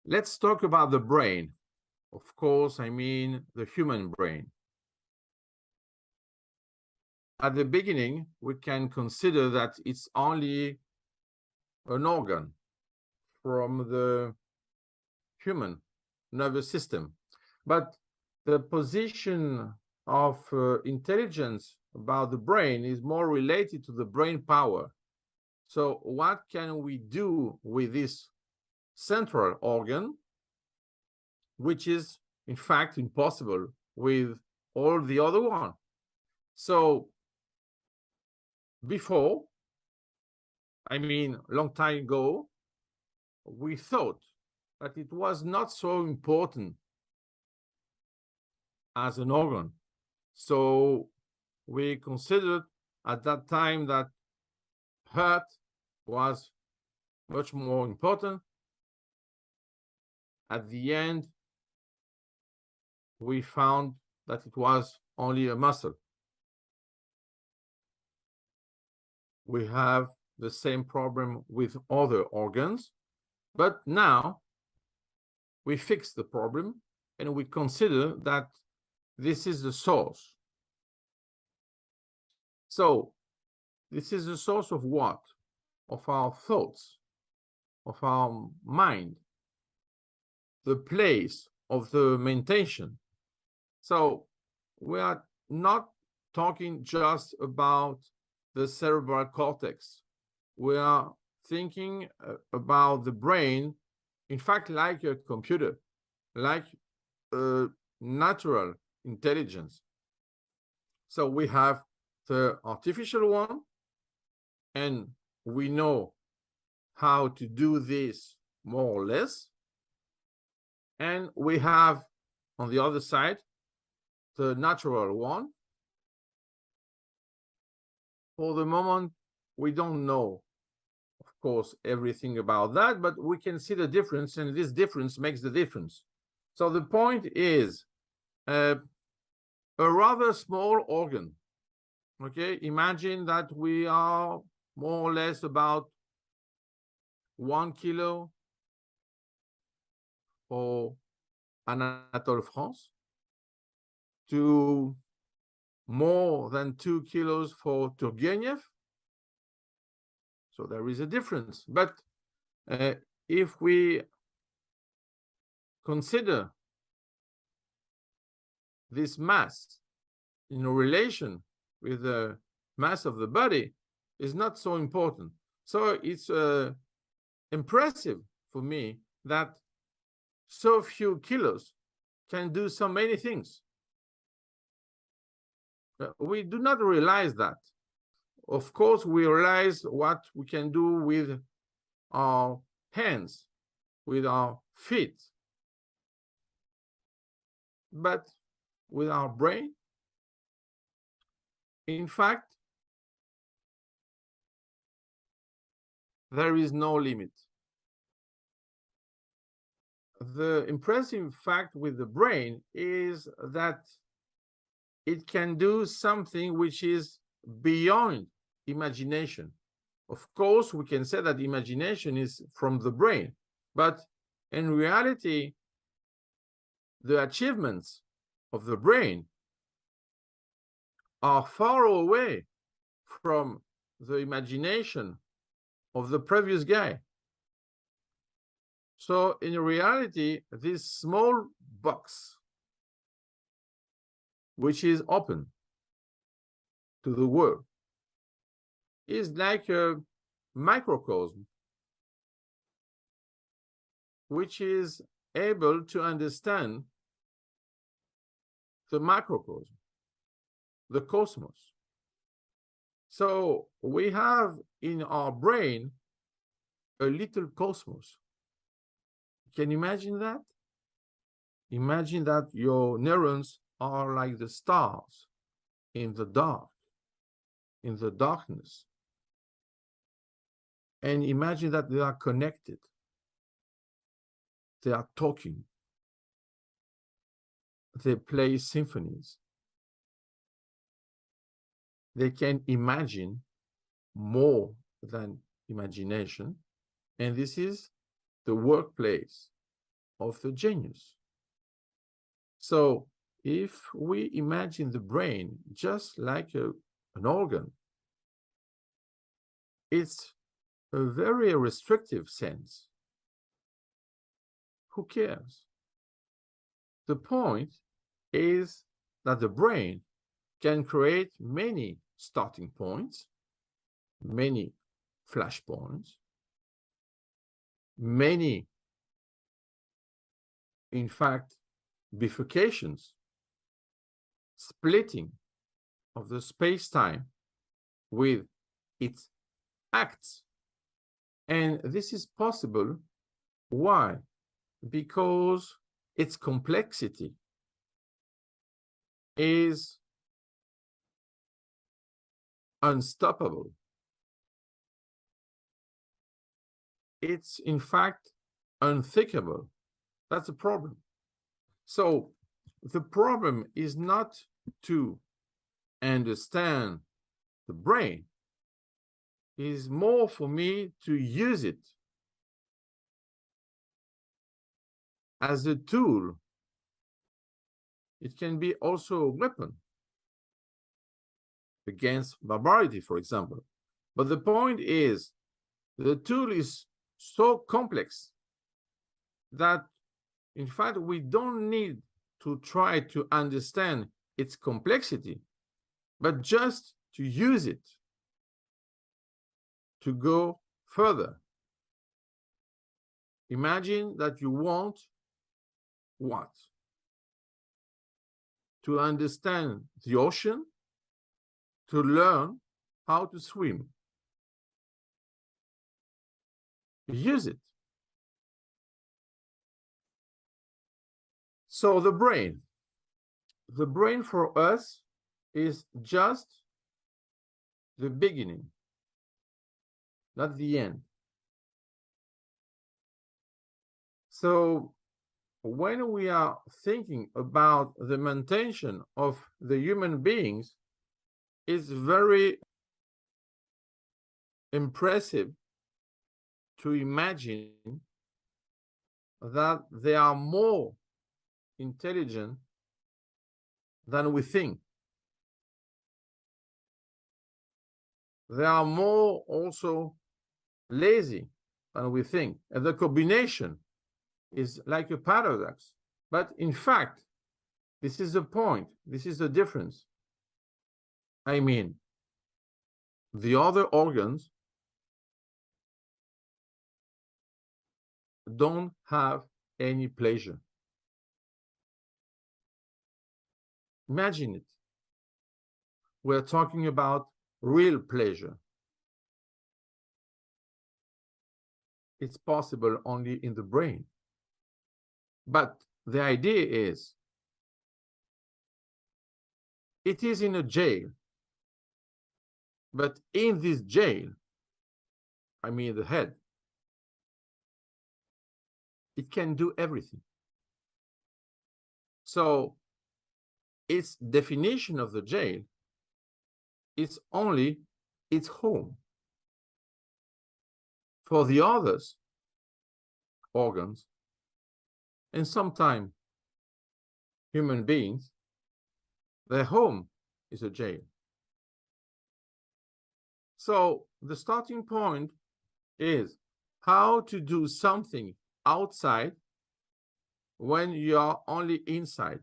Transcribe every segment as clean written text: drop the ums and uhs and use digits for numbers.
Let's talk about the brain. Of course, I mean the human brain. At the beginning, we can consider that it's only an organ from the human nervous system. But the position of intelligence about the brain is more related to the brain power. So what can we do with this central organ, which is in fact impossible with all the other one? So before, I mean, long time ago, we thought that it was not so important as an organ. So we considered at that time that heart was much more important. At the end, we found that it was only a muscle. We have the same problem with other organs, but now we fix the problem and we consider that this is the source. So this is the source of what? Of our thoughts, of our mind, the place of the mentation. So we are not talking just about the cerebral cortex. We are thinking about the brain, in fact, like a computer, like a natural intelligence. So we have the artificial one, and we know how to do this more or less. And we have on the other side the natural one. For the moment, we don't know, of course, everything about that, but we can see the difference, and this difference makes the difference. So the point is a rather small organ. Okay, imagine that we are more or less about 1 kilo for Anatole France to more than 2 kilos for Turgenev. So there is a difference. But if we consider this mass in relation with the mass of the body, is not so important. So it's impressive for me that so few kilos can do so many things. We do not realize that. Of course, we realize what we can do with our hands, with our feet, but with our brain, in fact, there is no limit. The impressive fact with the brain is that it can do something which is beyond imagination. Of course, we can say that imagination is from the brain, but in reality, the achievements of the brain are far away from the imagination of the previous guy. So in reality, this small box, which is open to the world, is like a microcosm, which is able to understand the macrocosm, the cosmos. So we have in our brain a little cosmos. Can you imagine that? Imagine that your neurons are like the stars in the dark, in the darkness. And imagine that they are connected. They are talking. They play symphonies. They can imagine more than imagination. And this is the workplace of the genius. So if we imagine the brain just like an organ, it's a very restrictive sense. Who cares? The point is that the brain can create many starting points, many flashpoints, many, in fact, bifurcations, splitting of the space-time with its acts. And this is possible. Why? Because its complexity is unstoppable. It's in fact unthinkable. That's the problem. So the problem is not to understand the brain, it is more for me to use it as a tool. It can be also a weapon against barbarity, for example. But the point is, the tool is so complex that, in fact, we don't need to try to understand its complexity, but just to use it to go further. Imagine that you want what? To understand the ocean, to learn how to swim. Use it. So the brain for us is just the beginning, not the end. So when we are thinking about the maintenance of the human beings, it's very impressive to imagine that they are more intelligent than we think. They are more also lazy than we think. And the combination is like a paradox. But in fact, this is the point. This is the difference. I mean, the other organs don't have any pleasure. Imagine it. We're talking about real pleasure. It's possible only in the brain. But the idea is, it is in a jail. But in this jail, I mean the head, it can do everything. So its definition of the jail is only its home. For the others organs, and sometimes human beings, their home is a jail. So the starting point is how to do something outside when you are only inside.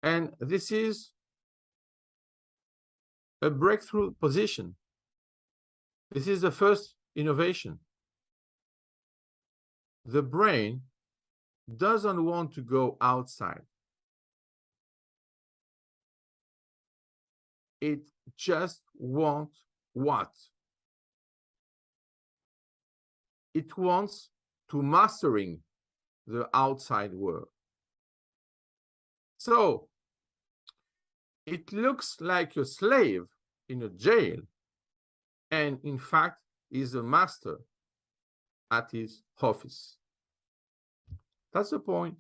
And this is a breakthrough position. This is the first innovation. The brain doesn't want to go outside. It just wants what? It wants to mastering the outside world. So it looks like a slave in a jail, and in fact is a master at his office. That's the point.